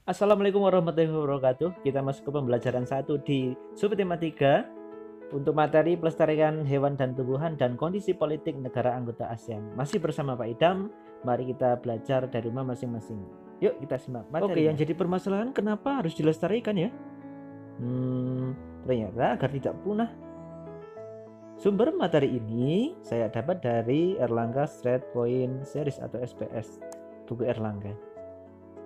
Assalamualaikum warahmatullahi wabarakatuh. Kita masuk ke pembelajaran 1 di subtema 3 untuk materi pelestarian hewan dan tumbuhan dan kondisi politik negara anggota ASEAN. Masih bersama Pak Idam, mari kita belajar dari rumah masing-masing. Yuk kita simak materinya. Oke, yang jadi permasalahan kenapa harus dilestarikan ya? Ternyata agar tidak punah. Sumber materi ini saya dapat dari Erlangga Straight Point Series atau SPS, buku Erlangga.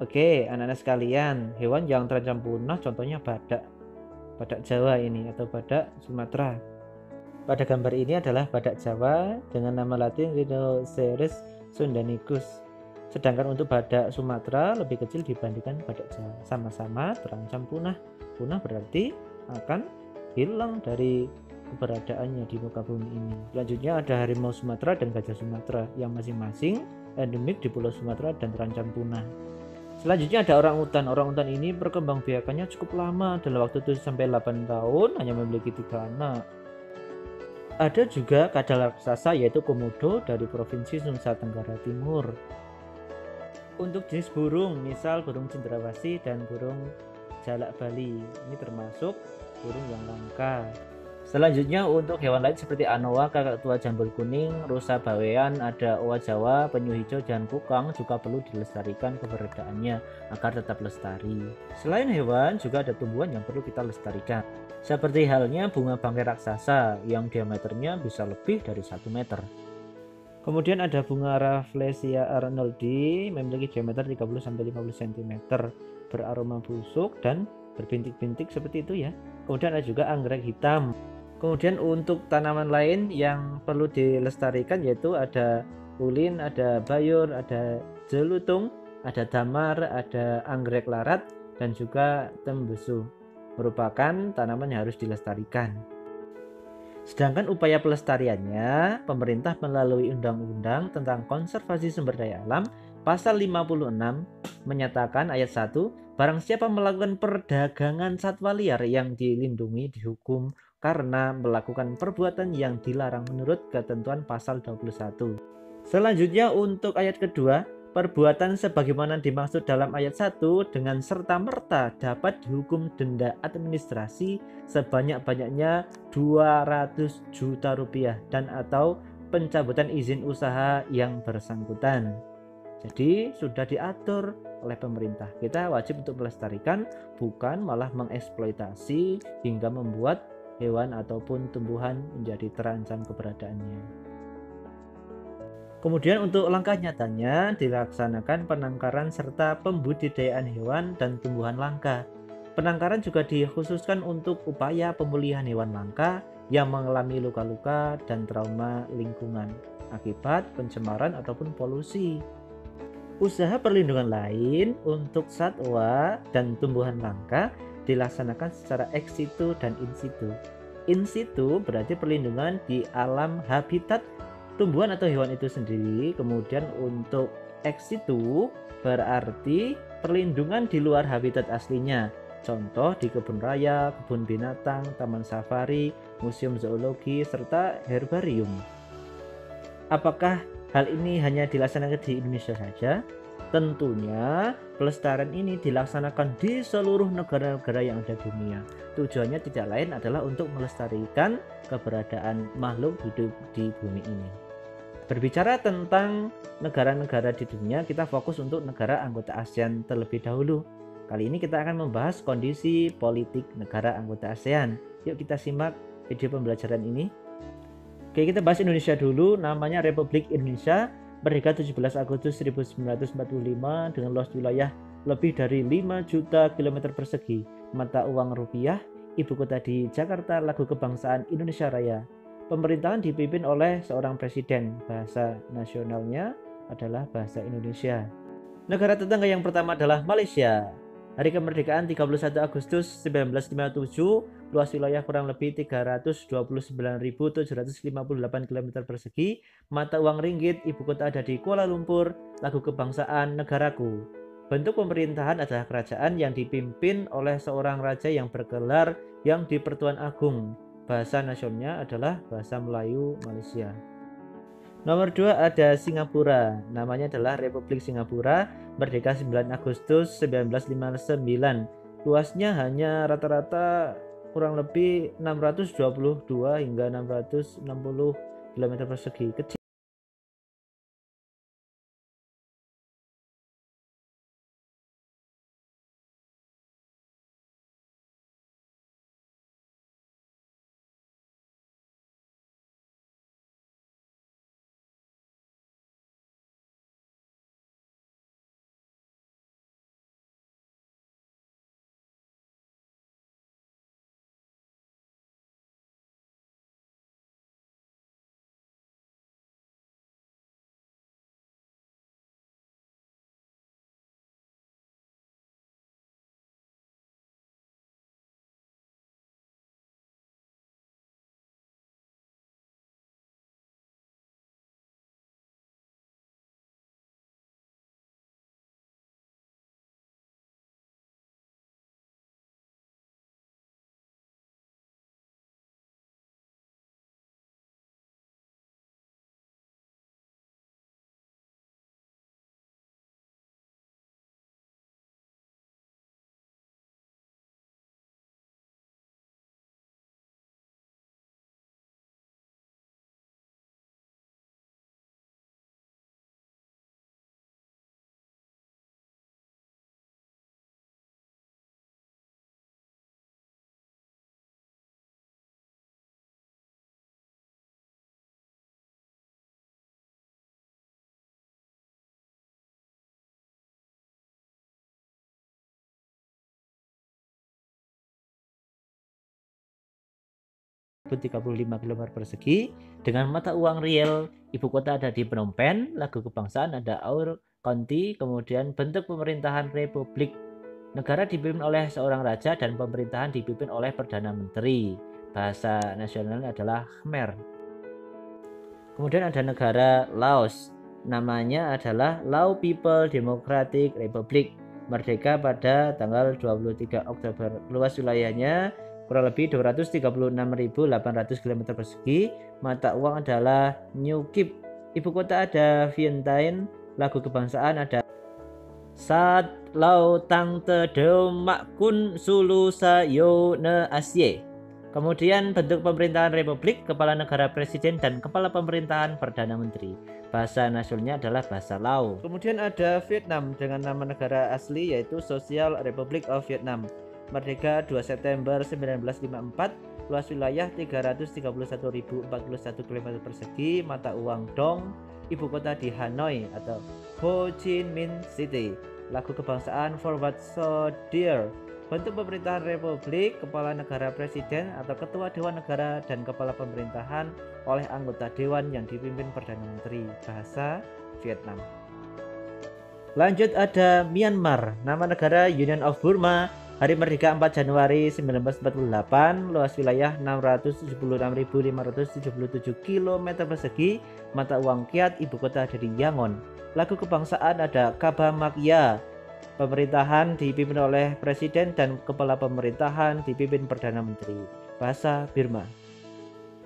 Oke, anak-anak sekalian, hewan yang terancam punah contohnya badak Jawa ini atau badak Sumatera. Pada gambar ini adalah badak Jawa dengan nama latin Rhinoceros sundanicus. Sedangkan untuk badak Sumatera lebih kecil dibandingkan badak Jawa. Sama-sama terancam punah. Punah berarti akan hilang dari keberadaannya di muka bumi ini. Selanjutnya ada harimau Sumatera dan gajah Sumatera yang masing-masing endemik di Pulau Sumatera dan terancam punah. Selanjutnya ada orangutan. Orangutan ini perkembangbiakannya cukup lama, dalam waktu 7 sampai 8 tahun hanya memiliki 3 anak. Ada juga kadal raksasa yaitu komodo dari provinsi Nusa Tenggara Timur. Untuk jenis burung, misal burung cendrawasih dan burung jalak Bali, ini termasuk burung yang langka. Selanjutnya untuk hewan lain seperti anoa, kakak tua jambul kuning, rusa bawean, ada owa Jawa, penyu hijau, dan kukang juga perlu dilestarikan keberadaannya agar tetap lestari. Selain hewan, juga ada tumbuhan yang perlu kita lestarikan. Seperti halnya bunga bangkai raksasa yang diameternya bisa lebih dari 1 meter. Kemudian ada bunga Rafflesia arnoldi memiliki diameter 30-50 cm, beraroma busuk dan berbintik-bintik seperti itu ya. Kemudian ada juga anggrek hitam. Kemudian untuk tanaman lain yang perlu dilestarikan yaitu ada ulin, ada bayur, ada jelutung, ada damar, ada anggrek larat, dan juga tembesu. Merupakan tanaman yang harus dilestarikan. Sedangkan upaya pelestariannya, pemerintah melalui Undang-Undang tentang Konservasi Sumber Daya Alam Pasal 56 menyatakan ayat 1, barang siapa melakukan perdagangan satwa liar yang dilindungi dihukum karena melakukan perbuatan yang dilarang menurut ketentuan pasal 21. Selanjutnya untuk ayat kedua, perbuatan sebagaimana dimaksud dalam ayat 1 dengan serta-merta dapat dihukum denda administrasi sebanyak-banyaknya 200 juta rupiah dan atau pencabutan izin usaha yang bersangkutan. Jadi sudah diatur oleh pemerintah. Kita wajib untuk melestarikan, bukan malah mengeksploitasi hingga membuat hewan ataupun tumbuhan menjadi terancam keberadaannya. Kemudian untuk langkah nyatanya dilaksanakan penangkaran serta pembudidayaan hewan dan tumbuhan langka. Penangkaran juga dikhususkan untuk upaya pemulihan hewan langka yang mengalami luka-luka dan trauma lingkungan akibat pencemaran ataupun polusi. Usaha perlindungan lain untuk satwa dan tumbuhan langka dilaksanakan secara ex situ dan in situ. In situ berarti perlindungan di alam habitat tumbuhan atau hewan itu sendiri. Kemudian untuk ex situ berarti perlindungan di luar habitat aslinya. Contoh di kebun raya, kebun binatang, taman safari, museum zoologi, serta herbarium. Apakah hal ini hanya dilaksanakan di Indonesia saja? Tentunya pelestarian ini dilaksanakan di seluruh negara-negara yang ada di dunia. Tujuannya tidak lain adalah untuk melestarikan keberadaan makhluk hidup di bumi ini. Berbicara tentang negara-negara di dunia, kita fokus untuk negara anggota ASEAN terlebih dahulu. Kali ini kita akan membahas kondisi politik negara anggota ASEAN. Yuk kita simak video pembelajaran ini. Oke, kita bahas Indonesia dulu. Namanya Republik Indonesia, merdeka 17 Agustus 1945 dengan luas wilayah lebih dari 5 juta kilometer persegi. Mata uang rupiah, ibu kota di Jakarta, lagu kebangsaan Indonesia Raya. Pemerintahan dipimpin oleh seorang presiden. Bahasa nasionalnya adalah bahasa Indonesia. Negara tetangga yang pertama adalah Malaysia. Hari kemerdekaan 31 Agustus 1957, luas wilayah kurang lebih 329.758 km persegi, mata uang ringgit, ibu kota ada di Kuala Lumpur, lagu kebangsaan negaraku. Bentuk pemerintahan adalah kerajaan yang dipimpin oleh seorang raja yang bergelar yang di-Pertuan Agung. Bahasa nasionalnya adalah bahasa Melayu Malaysia. Nomor 2 ada Singapura, namanya adalah Republik Singapura, merdeka 9 Agustus 1959. Luasnya hanya rata-rata kurang lebih 622 hingga 660 km persegi. Kecil. ...35 km persegi. Dengan mata uang riel, ibu kota ada di Phnom Penh, lagu kebangsaan ada Aur County, kemudian bentuk pemerintahan republik. Negara dipimpin oleh seorang raja dan pemerintahan dipimpin oleh Perdana Menteri. Bahasa nasionalnya adalah Khmer. Kemudian ada negara Laos, namanya adalah Lao People Democratic Republic, merdeka pada tanggal 23 Oktober. Luas wilayahnya kurang lebih 236.800 km persegi. Mata uang adalah New Kip. Ibu kota ada Vientiane. Lagu kebangsaan ada Sat Lau Tang Te Deu Mak Kun Sulu Sa Yo Ne Asye. Kemudian bentuk pemerintahan republik, kepala negara presiden, dan kepala pemerintahan perdana menteri. Bahasa nasionalnya adalah bahasa Lao. Kemudian ada Vietnam dengan nama negara asli yaitu Social Republic of Vietnam. Merdeka 2 September 1954, luas wilayah 331.041 km persegi, mata uang dong, ibu kota di Hanoi atau Ho Chi Minh City. Lagu kebangsaan For What So Dear. Bentuk pemerintahan republik, kepala negara presiden atau ketua dewan negara dan kepala pemerintahan oleh anggota dewan yang dipimpin perdana menteri. Bahasa Vietnam. Lanjut ada Myanmar, nama negara Union of Burma. Hari merdeka 4 Januari 1948, luas wilayah 676.577 km persegi, mata uang kyat, ibu kota ada di Yangon. Lagu kebangsaan ada Kaba Makya. Pemerintahan dipimpin oleh presiden dan kepala pemerintahan dipimpin perdana menteri. Bahasa Burma.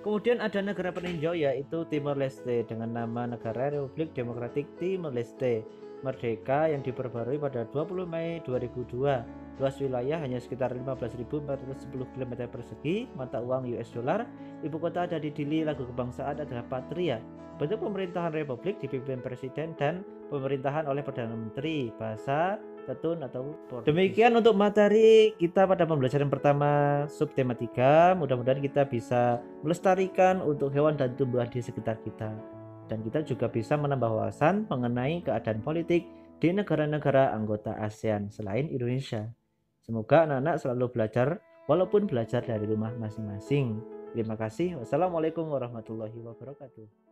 Kemudian ada negara peninjau yaitu Timor Leste dengan nama negara Republik Demokratik Timor Leste. Merdeka yang diperbarui pada 20 Mei 2002. Luas wilayah hanya sekitar 15.410 km persegi, mata uang US dollar. Ibu kota ada di Dili, lagu kebangsaan adalah Patria. Bentuk pemerintahan republik dipimpin presiden dan pemerintahan oleh perdana menteri. Bahasa Tetun atau Portugis. Demikian untuk materi kita pada pembelajaran pertama subtema 3. Mudah-mudahan kita bisa melestarikan untuk hewan dan tumbuhan di sekitar kita. Dan kita juga bisa menambah wawasan mengenai keadaan politik di negara-negara anggota ASEAN selain Indonesia. Semoga anak-anak selalu belajar walaupun belajar dari rumah masing-masing. Terima kasih. Wassalamualaikum warahmatullahi wabarakatuh.